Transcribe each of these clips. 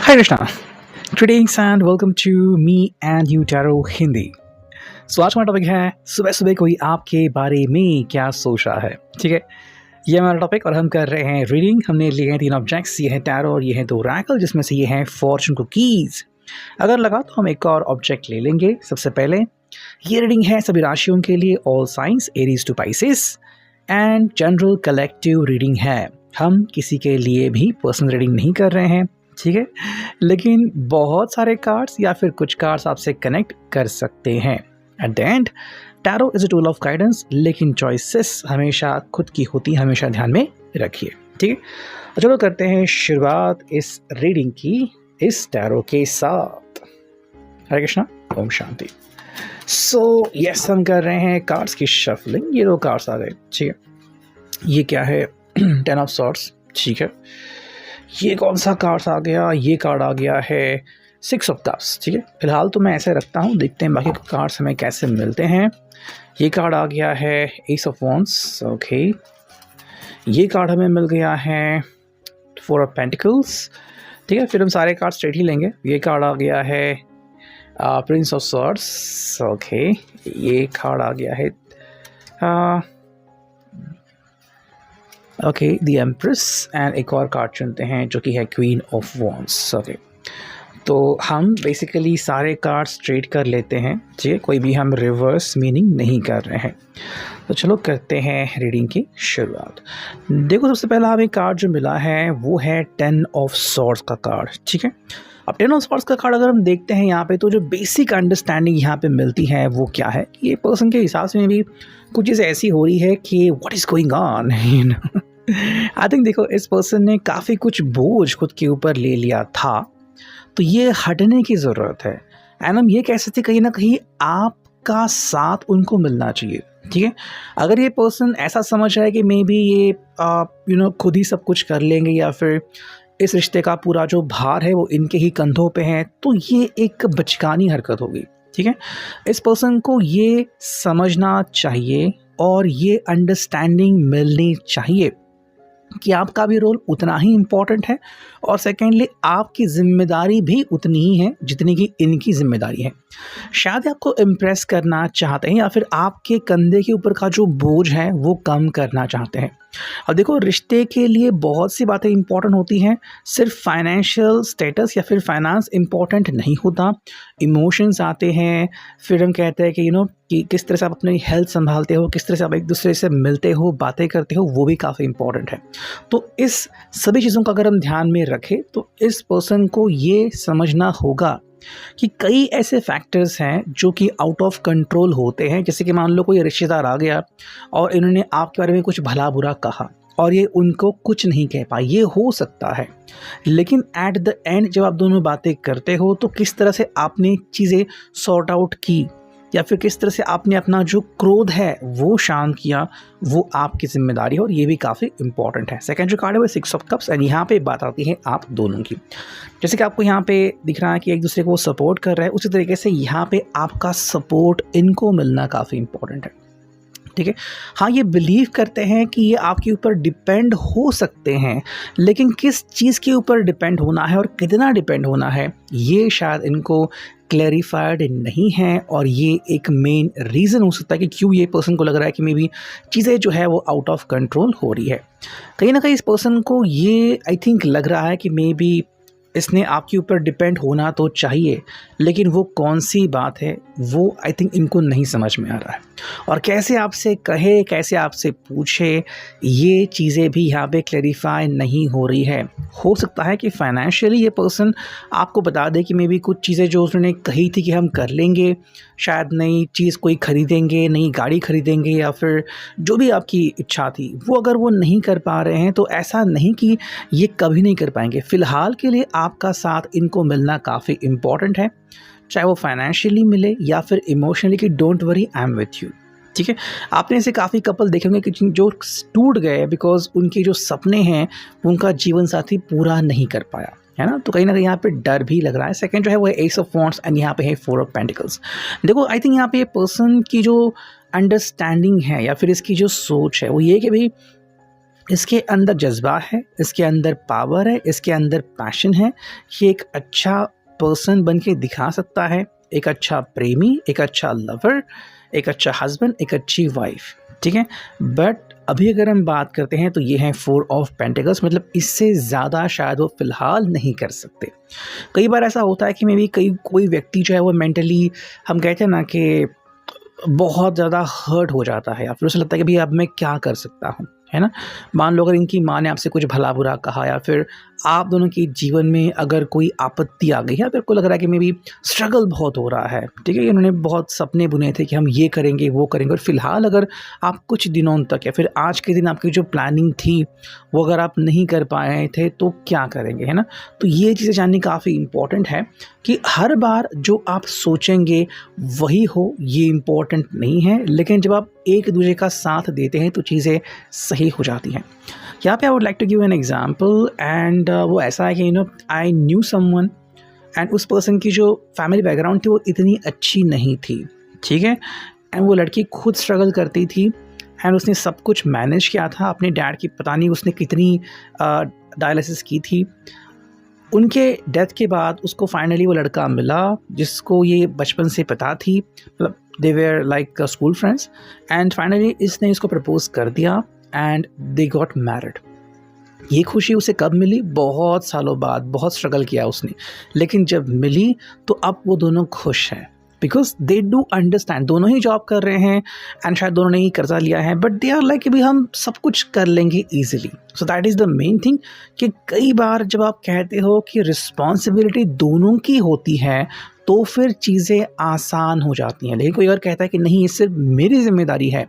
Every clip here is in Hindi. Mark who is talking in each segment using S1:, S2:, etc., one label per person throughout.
S1: Hi Krishna, greetings and welcome to Me and You Tarot Hindi. आज हमारा टॉपिक है सुबह सुबह कोई आपके बारे में क्या सोच रहा है। ठीक है, ये हमारा टॉपिक और हम कर रहे हैं रीडिंग। हमने लिए हैं 3 ऑब्जेक्ट्स, ये है टैरो और ये है 2 रैकल, जिसमें से ये है फॉर्चून कुकीज। अगर लगा तो हम एक और ऑब्जेक्ट ले लेंगे। सबसे पहले ये रीडिंग है सभी राशियों के लिए, all signs Aries to Pisces and general collective reading है। हम किसी के लिए भी पर्सनल रीडिंग नहीं कर रहे हैं, ठीक है, लेकिन बहुत सारे कार्ड्स या फिर कुछ कार्ड्स आपसे कनेक्ट कर सकते हैं। At the end tarot is a tool of guidance, लेकिन चॉइसेस हमेशा खुद की होती, हमेशा ध्यान में रखिए। ठीक है, तो चलो करते हैं शुरुआत इस रीडिंग की इस टैरो के साथ। हरे कृष्णा, ओम शांति। सो यस, हम कर रहे हैं कार्ड्स की शफलिंग। ये 2 कार्ड्स आ गए, ठीक है। ये क्या है? 10 ऑफ सॉर्ड्स, ठीक है। ये कौन सा कार्ड आ गया? ये कार्ड आ गया है 6 ऑफ कप्स, ठीक है। फिलहाल तो मैं ऐसे रखता हूँ, देखते हैं बाकी कार्ड्स हमें कैसे मिलते हैं। ये कार्ड आ गया है एस ऑफ वॉन्ड्स, ओके। ये कार्ड हमें मिल गया है 4 ऑफ पेंटिकल्स, ठीक है। फिर हम सारे कार्ड स्ट्रेट ही लेंगे। ये कार्ड आ गया है प्रिंस ऑफ सॉर्ड्स, ओके। ये कार्ड आ गया है ओके द एम्प्रेस, एंड एक और कार्ड चुनते हैं जो कि है क्वीन ऑफ वॉन्ड्स, ओके। तो हम बेसिकली सारे कार्ड स्ट्रेट कर लेते हैं, ठीक है, कोई भी हम रिवर्स मीनिंग नहीं कर रहे हैं। तो चलो करते हैं रीडिंग की शुरुआत। देखो, सबसे पहला हमें कार्ड जो मिला है वो है 10 ऑफ सॉर्ड्स का कार्ड, ठीक है। अब 10 ऑफ सॉर्ड्स का कार्ड अगर हम देखते हैं यहाँ पे, तो जो बेसिक अंडरस्टैंडिंग यहाँ पे मिलती है वो क्या है? ये पर्सन के हिसाब से भी कुछ चीज़ ऐसी हो रही है कि what is going on, you know. I think देखो, इस पर्सन ने काफ़ी कुछ बोझ खुद के ऊपर ले लिया था, तो ये हटने की ज़रूरत है। एंड हम ये कह सकते कहीं ना कहीं आपका साथ उनको मिलना चाहिए, ठीक है। अगर ये पर्सन ऐसा समझ रहा है कि मे बी ये खुद ही सब कुछ कर लेंगे, या फिर इस रिश्ते का पूरा जो भार है वो इनके ही कंधों पे है, तो ये एक बचकानी हरकत होगी, ठीक है। इस पर्सन को ये समझना चाहिए और ये अंडरस्टैंडिंग मिलनी चाहिए कि आपका भी रोल उतना ही इम्पोर्टेंट है, और सेकेंडली आपकी जिम्मेदारी भी उतनी ही है जितनी कि इनकी जिम्मेदारी है। शायद आपको इम्प्रेस करना चाहते हैं, या फिर आपके कंधे के ऊपर का जो बोझ है वो कम करना चाहते हैं। अब देखो, रिश्ते के लिए बहुत सी बातें इंपॉर्टेंट होती हैं। सिर्फ फाइनेंशियल स्टेटस या फिर फाइनेंस इंपॉर्टेंट नहीं होता, इमोशंस आते हैं। फिर हम कहते हैं कि कि किस तरह से आप अपनी हेल्थ संभालते हो, किस तरह से आप एक दूसरे से मिलते हो, बातें करते हो, वो भी काफ़ी इंपॉर्टेंट है। तो इस सभी चीज़ों का अगर हम ध्यान में रखें, तो इस पर्सन को ये समझना होगा कि कई ऐसे फैक्टर्स हैं जो कि आउट ऑफ कंट्रोल होते हैं। जैसे कि मान लो कोई रिश्तेदार आ गया और इन्होंने आपके बारे में कुछ भला बुरा कहा और ये उनको कुछ नहीं कह पाए, ये हो सकता है। लेकिन एट द एंड जब आप दोनों बातें करते हो, तो किस तरह से आपने चीज़ें सॉर्ट आउट की, या फिर किस तरह से आपने अपना जो क्रोध है वो शांत किया, वो आपकी जिम्मेदारी है, और ये भी काफ़ी इंपॉर्टेंट है। सेकंड जो कार्ड है वो 6 ऑफ कप्स, एंड यहाँ पे बात आती है आप दोनों की। जैसे कि आपको यहाँ पे दिख रहा है कि एक दूसरे को सपोर्ट कर रहा है, उसी तरीके से यहाँ पे आपका सपोर्ट इनको मिलना काफ़ी इंपॉर्टेंट है, ठीक है। हाँ, ये बिलीव करते हैं कि ये आपके ऊपर डिपेंड हो सकते हैं, लेकिन किस चीज़ के ऊपर डिपेंड होना है और कितना डिपेंड होना है, ये शायद इनको क्लैरिफाइड नहीं है। और ये एक मेन रीज़न हो सकता है कि क्यों ये पर्सन को लग रहा है कि मे बी चीज़ें जो है वो आउट ऑफ कंट्रोल हो रही है। कहीं ना कहीं इस पर्सन को ये आई थिंक लग रहा है कि मे बी इसने आपके ऊपर डिपेंड होना तो चाहिए, लेकिन वो कौन सी बात है वो आई थिंक इनको नहीं समझ में आ रहा है। और कैसे आपसे कहे, कैसे आपसे पूछे, ये चीज़ें भी यहाँ पे क्लैरिफाई नहीं हो रही है। हो सकता है कि फाइनेंशियली ये पर्सन आपको बता दे कि मे बी कुछ चीज़ें जो उसने कही थी कि हम कर लेंगे, शायद नई चीज़ कोई ख़रीदेंगे, नई गाड़ी ख़रीदेंगे, या फिर जो भी आपकी इच्छा थी वो अगर वो नहीं कर पा रहे हैं, तो ऐसा नहीं कि ये कभी नहीं कर पाएंगे। फ़िलहाल के लिए आपका साथ इनको मिलना काफ़ी इम्पॉर्टेंट है, चाहे वो फाइनेंशियली मिले या फिर इमोशनली, कि don't worry I am with you, ठीक है। आपने ऐसे काफ़ी कपल देखे होंगे कि जो टूट गए बिकॉज उनके जो सपने हैं उनका जीवन साथी पूरा नहीं कर पाया, है ना। तो कहीं ना कहीं यहाँ पे डर भी लग रहा है। सेकंड जो है वो है एस ऑफ वॉन्ड्स, एंड यहाँ पे है 4 ऑफ पेंटिकल्स। देखो, आई थिंक यहाँ पे पर्सन की जो अंडरस्टैंडिंग है या फिर इसकी जो सोच है वो ये कि भाई इसके अंदर जज्बा है, इसके अंदर पावर है, इसके अंदर पैशन है। ये एक अच्छा पर्सन बन के दिखा सकता है, एक अच्छा प्रेमी, एक अच्छा लवर, एक अच्छा हस्बैंड, एक अच्छी वाइफ, ठीक है। बट अभी अगर हम बात करते हैं तो ये है 4 ऑफ पेंटिकल्स, मतलब इससे ज़्यादा शायद वो फ़िलहाल नहीं कर सकते। कई बार ऐसा होता है कि मे बी कोई व्यक्ति जो है वो मेंटली, हम कहते हैं ना कि बहुत ज़्यादा हर्ट हो जाता है, या फिर उसे लगता है कि भई अब मैं क्या कर सकता हूँ, है ना? मान लो अगर इनकी माँ ने आपसे कुछ भला-बुरा कहा, या फिर आप दोनों के जीवन में अगर कोई आपत्ति आ गई है, फिर को लग रहा है कि मे बी स्ट्रगल बहुत हो रहा है, ठीक है? इन्होंने बहुत सपने बुने थे कि हम ये करेंगे, वो करेंगे, और फिलहाल अगर आप कुछ दिनों तक या फिर आज के दिन आपकी जो प्लानिंग थी, वो अगर आप नहीं कर पाए थे तो क्या करेंगे, है ना? तो ये चीज़ें जाननी काफ़ी इम्पोर्टेंट है कि हर बार जो आप सोचेंगे वही हो, ये इम्पोर्टेंट नहीं है, लेकिन जब आप एक दूसरे का साथ देते हैं तो चीज़ें सही हो जाती हैं। यहाँ पे I would like to give an example, and वो ऐसा है कि आई न्यू समवन, एंड उस पर्सन की जो फैमिली बैकग्राउंड थी वो इतनी अच्छी नहीं थी, ठीक है। एंड वो लड़की खुद स्ट्रगल करती थी, एंड उसने सब कुछ मैनेज किया था। अपने डैड की पता नहीं उसने कितनी डायलिसिस की थी। उनके डेथ के बाद उसको फाइनली वो लड़का मिला जिसको ये बचपन से पता थी, मतलब they were like school friends, and finally इसने इसको प्रपोज कर दिया एंड दे गॉट मैरिड। ये खुशी उसे कब मिली? बहुत सालों बाद, बहुत स्ट्रगल किया उसने, लेकिन जब मिली तो अब वो दोनों खुश हैं, बिकॉज दे डू अंडरस्टैंड। दोनों ही जॉब कर रहे हैं एंड शायद दोनों ने ही कर्जा लिया है, बट दे आर लाइक भी हम सब कुछ कर लेंगे easily. So that is the main thing कि कई बार जब आप कहते हो कि रिस्पॉन्सिबिलिटी दोनों की होती है तो फिर चीज़ें आसान हो जाती हैं। लेकिन कोई और कहता है कि नहीं, ये सिर्फ मेरी जिम्मेदारी है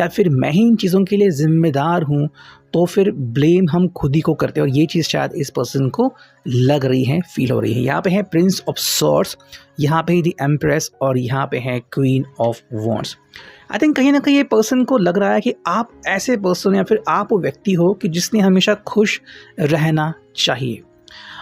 S1: या फिर मैं ही इन चीज़ों के लिए ज़िम्मेदार हूँ, तो फिर ब्लेम हम खुद ही को करते हैं। और ये चीज़ शायद इस पर्सन को लग रही है, फील हो रही है। यहाँ पे है प्रिंस ऑफ सॉर्ड्स, यहाँ पे द एम्प्रेस, और यहाँ पे है queen of wands. I think कहीं ना कहीं ये पर्सन को लग रहा है कि आप ऐसे पर्सन या फिर आप वो व्यक्ति हो कि जिसने हमेशा खुश रहना चाहिए।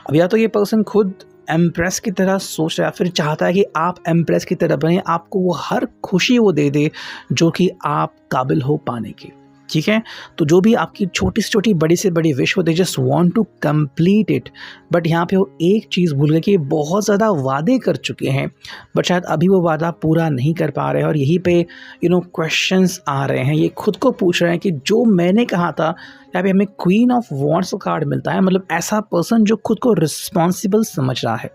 S1: अब या तो ये पर्सन खुद एम्प्रेस की तरह सोच रहा है, फिर चाहता है कि आप एम्प्रेस की तरह बने, आपको वो हर खुशी वो दे दे जो कि आप काबिल हो पाने की, ठीक है। तो जो भी आपकी छोटी से छोटी, बड़ी से बड़ी विश हो, they just want to complete it. But यहाँ पे वो एक चीज़ भूल गए कि बहुत ज़्यादा वादे कर चुके हैं, बट शायद अभी वो वादा पूरा नहीं कर पा रहे हैं। और यहीं पे क्वेश्चंस आ रहे हैं, ये खुद को पूछ रहे हैं कि जो मैंने कहा था। यहाँ पे हमें क्वीन ऑफ वॉन्ड्स का कार्ड मिलता है, मतलब ऐसा पर्सन जो खुद को रिस्पॉन्सिबल समझ रहा है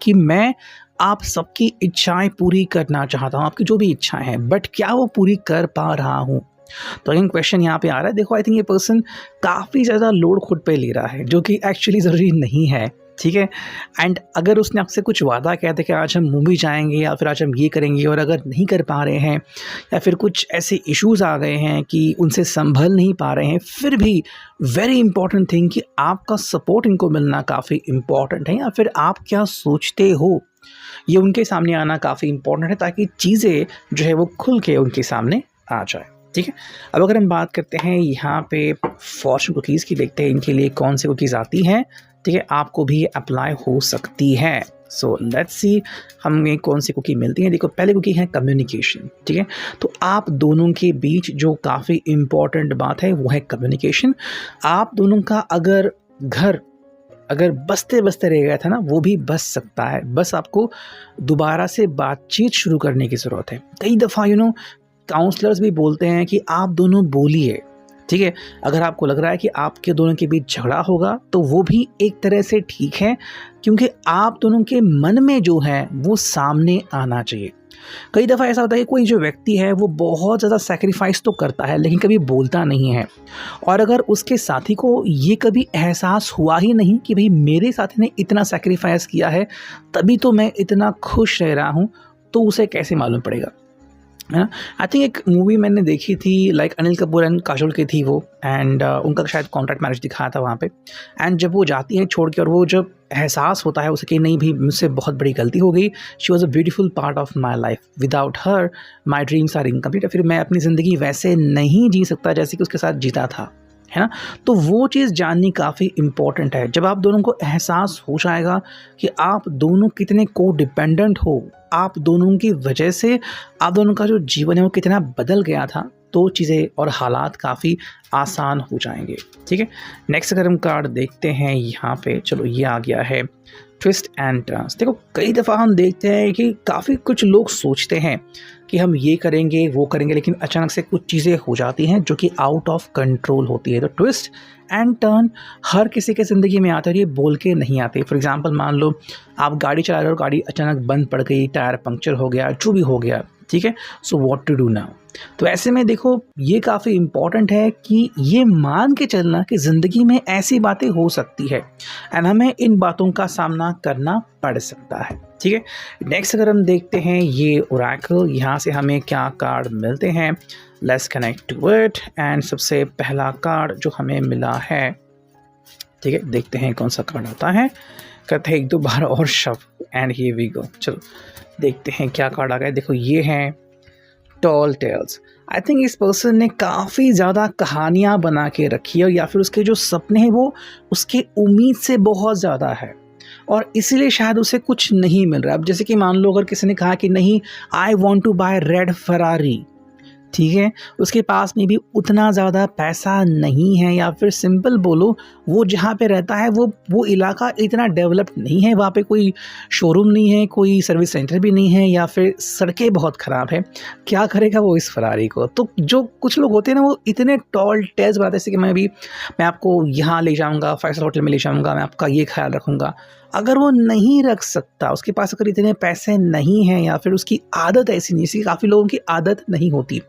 S1: कि मैं आप सबकी इच्छाएं पूरी करना चाहता हूँ, आपकी जो भी इच्छाएं हैं, बट क्या वो पूरी कर पा रहा हूँ। तो अगेन क्वेश्चन यहाँ पे आ रहा है। देखो, आई थिंक ये पर्सन काफ़ी ज़्यादा लोड खुद पे ले रहा है, जो कि एक्चुअली ज़रूरी नहीं है, ठीक है। एंड अगर उसने आपसे कुछ वादा किया था कि आज हम मूवी जाएंगे या फिर आज हम ये करेंगे, और अगर नहीं कर पा रहे हैं या फिर कुछ ऐसे इश्यूज़ आ गए हैं कि उनसे संभल नहीं पा रहे हैं, फिर भी वेरी इंपॉर्टेंट थिंग कि आपका सपोर्ट इनको मिलना काफ़ी इम्पॉर्टेंट है, या फिर आप क्या सोचते हो ये उनके सामने आना काफ़ी इम्पॉर्टेंट है, ताकि चीज़ें जो है वो खुल के उनके सामने आ जाए, ठीक है। अब अगर हम बात करते हैं यहाँ पे फॉर्चून कुकीज़ की, देखते हैं इनके लिए कौन सी कुकीज़ आती हैं, ठीक है। आपको भी अप्लाई हो सकती है। सो लेट्स सी हमें कौन सी कुकी मिलती है। देखो, पहले कुकी है कम्युनिकेशन, ठीक है। तो आप दोनों के बीच जो काफ़ी इम्पॉर्टेंट बात है वो है कम्युनिकेशन। आप दोनों का अगर घर बसते बसते रह गया था ना, वो भी बस सकता है। बस आपको दोबारा से बातचीत शुरू करने की ज़रूरत है। कई दफ़ा काउंसलर्स भी बोलते हैं कि आप दोनों बोलिए, ठीक है। अगर आपको लग रहा है कि आपके दोनों के बीच झगड़ा होगा तो वो भी एक तरह से ठीक है, क्योंकि आप दोनों के मन में जो है वो सामने आना चाहिए। कई दफ़ा ऐसा होता है कि कोई जो व्यक्ति है वो बहुत ज़्यादा सैक्रिफाइस तो करता है, लेकिन कभी बोलता नहीं है। और अगर उसके साथी को ये कभी एहसास हुआ ही नहीं कि भाई मेरे साथी ने इतना सैक्रिफाइस किया है तभी तो मैं इतना खुश रह रहा हूँ, तो उसे कैसे मालूम पड़ेगा, है ना। आई थिंक एक मूवी मैंने देखी थी, लाइक अनिल कपूर एंड काजोल की थी वो, एंड उनका शायद कॉन्ट्रैक्ट मैरिज दिखाया था वहाँ पे। एंड जब वो जाती हैं छोड़ के, और वो जब एहसास होता है उसे कि नहीं भी मुझसे बहुत बड़ी गलती हो गई, she was a beautiful part of my life, without her my dreams are incomplete, फिर मैं अपनी ज़िंदगी वैसे नहीं जी सकता जैसे कि उसके साथ जीता था, है ना। तो वो चीज़ जाननी काफ़ी इम्पॉर्टेंट है। जब आप दोनों को एहसास हो जाएगा कि आप दोनों कितने को डिपेंडेंट हो, आप दोनों की वजह से आप दोनों का जो जीवन है वो कितना बदल गया था, तो चीज़ें और हालात काफ़ी आसान हो जाएंगे। ठीक है, नेक्स्ट अगर हम कार्ड देखते हैं यहाँ पे, चलो ये आ गया है ट्विस्ट एंड टर्न्स। देखो कई दफ़ा हम देखते हैं कि काफ़ी कुछ लोग सोचते हैं कि हम ये करेंगे वो करेंगे, लेकिन अचानक से कुछ चीज़ें हो जाती हैं जो कि आउट ऑफ कंट्रोल होती है। तो ट्विस्ट एंड टर्न हर किसी के ज़िंदगी में आते हैं, ये बोल के नहीं आते। फॉर एग्जांपल मान लो आप गाड़ी चला रहे हो, गाड़ी अचानक बंद पड़ गई, टायर पंक्चर हो गया, जो भी हो गया, ठीक है, so what to do now. तो ऐसे में देखो ये काफ़ी इम्पॉर्टेंट है कि ये मान के चलना कि ज़िंदगी में ऐसी बातें हो सकती है एंड हमें इन बातों का सामना करना पड़ सकता है। ठीक है, नेक्स्ट अगर हम देखते हैं ये ओरेकल, यहाँ से हमें क्या कार्ड मिलते हैं, let's connect to it. And सबसे पहला कार्ड जो हमें मिला है, ठीक है, देखते हैं कौन सा कार्ड आता है। कहते हैं एक दो बार और शब्द एंड हियर वी गो। चलो देखते हैं क्या कार्ड आ गया। देखो ये है टॉल टेल्स। आई थिंक इस पर्सन ने काफ़ी ज़्यादा कहानियाँ बना के रखी है, या फिर उसके जो सपने हैं वो उसके उम्मीद से बहुत ज़्यादा है और इसीलिए शायद उसे कुछ नहीं मिल रहा। अब जैसे कि मान लो अगर किसी ने कहा कि नहीं I want to buy red Ferrari, ठीक है, उसके पास में भी उतना ज़्यादा पैसा नहीं है, या फिर सिंपल बोलो वो जहाँ पे रहता है वो इलाका इतना डेवलप्ड नहीं है, वहाँ पे कोई शोरूम नहीं है, कोई सर्विस सेंटर भी नहीं है, या फिर सड़कें बहुत ख़राब है। क्या करेगा वो इस फरारी को? तो जो कुछ लोग होते हैं ना वो इतने टॉल टेल्स बनाते हैं, जैसे कि मैं आपको यहाँ ले जाऊँगा, 5 स्टार होटल में ले जाऊँगा, मैं आपका ये ख्याल रखूँगा। अगर वो नहीं रख सकता, उसके पास अगर इतने पैसे नहीं हैं, या फिर उसकी आदत ऐसी नहीं, इसलिए काफ़ी लोगों की आदत नहीं होती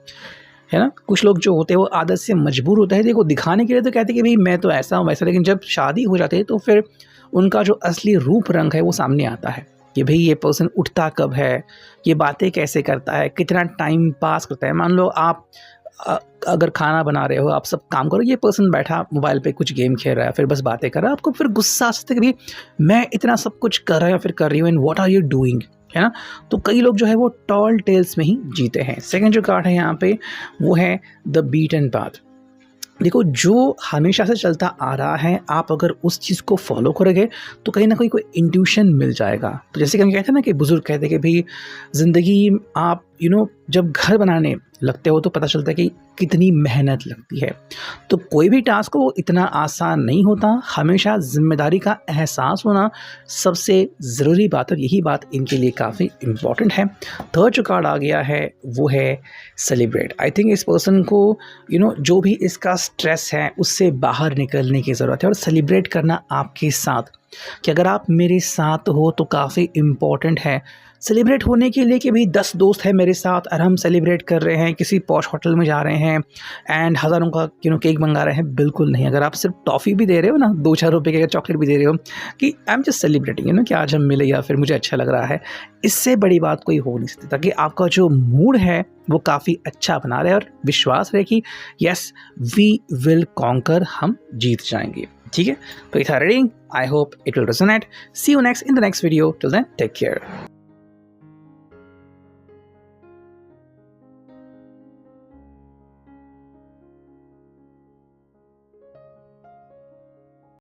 S1: है ना। कुछ लोग जो होते हैं वो आदत से मजबूर होते हैं, देखो दिखाने के लिए तो कहते हैं कि भाई मैं तो ऐसा हूँ वैसा, लेकिन जब शादी हो जाती है तो फिर उनका जो असली रूप रंग है वो सामने आता है कि भाई ये पर्सन उठता कब है, ये बातें कैसे करता है, कितना टाइम पास करता है। मान लो आप अगर खाना बना रहे हो, आप सब काम करो, ये पर्सन बैठा मोबाइल पे कुछ गेम खेल रहा है, फिर बस बातें कर रहा है, आपको फिर गुस्सा आ सकता है कि भाई मैं इतना सब कुछ कर रहा हूँ या फिर कर रही हूँ, and what are you doing, है ना। तो कई लोग जो है वो टॉल टेल्स में ही जीते हैं। सेकंड जो कार्ड है यहाँ पे वो है द बीटन पाथ। देखो जो हमेशा से चलता आ रहा है, आप अगर उस चीज़ को फॉलो करोगे तो कहीं ना कहीं कोई इंट्यूशन मिल जाएगा। तो जैसे कि हम कहते हैं ना कि बुजुर्ग कहते हैं कि भाई ज़िंदगी आप जब घर बनाने लगते हो तो पता चलता है कि कितनी मेहनत लगती है। तो कोई भी टास्क वो इतना आसान नहीं होता, हमेशा जिम्मेदारी का एहसास होना सबसे ज़रूरी बात है, यही बात इनके लिए काफ़ी इम्पॉर्टेंट है। थर्ड जो कार्ड आ गया है वो है सेलिब्रेट। आई थिंक इस पर्सन को जो भी इसका स्ट्रेस है उससे बाहर निकलने की ज़रूरत है, और सेलिब्रेट करना आपके साथ, कि अगर आप मेरे साथ हो तो काफ़ी इम्पॉर्टेंट है। सेलिब्रेट होने के लिए कि भाई 10 दोस्त हैं मेरे साथ और हम सेलिब्रेट कर रहे हैं, किसी पॉश होटल में जा रहे हैं एंड हज़ारों का केक मंगा रहे हैं, बिल्कुल नहीं। अगर आप सिर्फ टॉफ़ी भी दे रहे हो ना, 2-4 रुपये के चॉकलेट भी दे रहे हो कि आई एम जस्ट सेलिब्रेटिंग कि आज हम मिले या फिर मुझे अच्छा लग रहा है, इससे बड़ी बात कोई हो नहीं सकती। ताकि आपका जो मूड है वो काफ़ी अच्छा बना रहे और विश्वास रहे कि यस वी विल कॉन्कर, हम जीत जाएंगे। ठीक है, तो ये था reading. I hope it will resonate. See you next in the next video. Till then take care.